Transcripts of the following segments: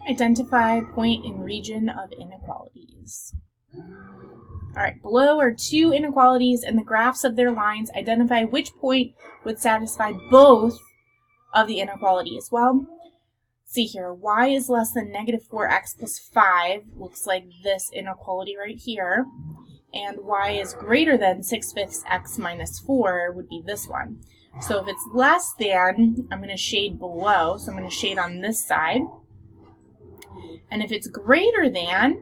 Identify point in region of inequalities. All right, below are two inequalities and the graphs of their lines. Identify which point would satisfy both of the inequalities. Well, see here, y is less than negative 4x plus 5, looks like this inequality right here, and y is greater than 6/5 x minus 4 would be this one. So if it's less than, I'm going to shade below, so I'm going to shade on this side. And if it's greater than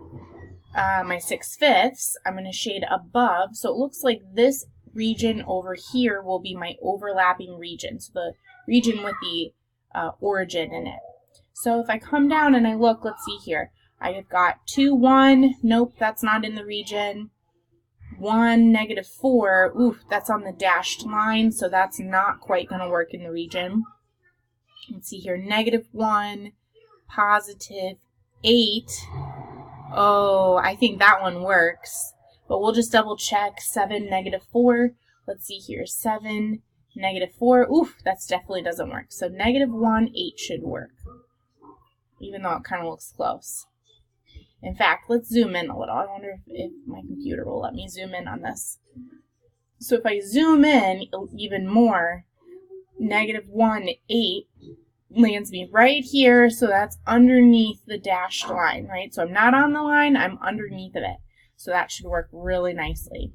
my 6/5, I'm going to shade above. So it looks like this region over here will be my overlapping region, so the region with the origin in it. So if I come down and I look, let's see here. I have got 2, 1. Nope, that's not in the region. 1, negative 4. Oof, that's on the dashed line, so that's not quite going to work in the region. Let's see here. Negative 1, positive 8. Oh, I think that one works. But we'll just double check. 7, negative 4. Let's see here. 7, negative 4. Oof, that definitely doesn't work. So negative 1, 8 should work, even though it kind of looks close. In fact, let's zoom in a little. I wonder if my computer will let me zoom in on this. So if I zoom in even more, negative 1, 8 lands me right here, so that's underneath the dashed line, right? So I'm not on the line, I'm underneath of it. So that should work really nicely.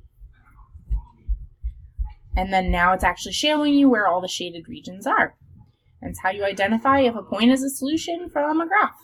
And then now it's actually showing you where all the shaded regions are. That's how you identify if a point is a solution from a graph.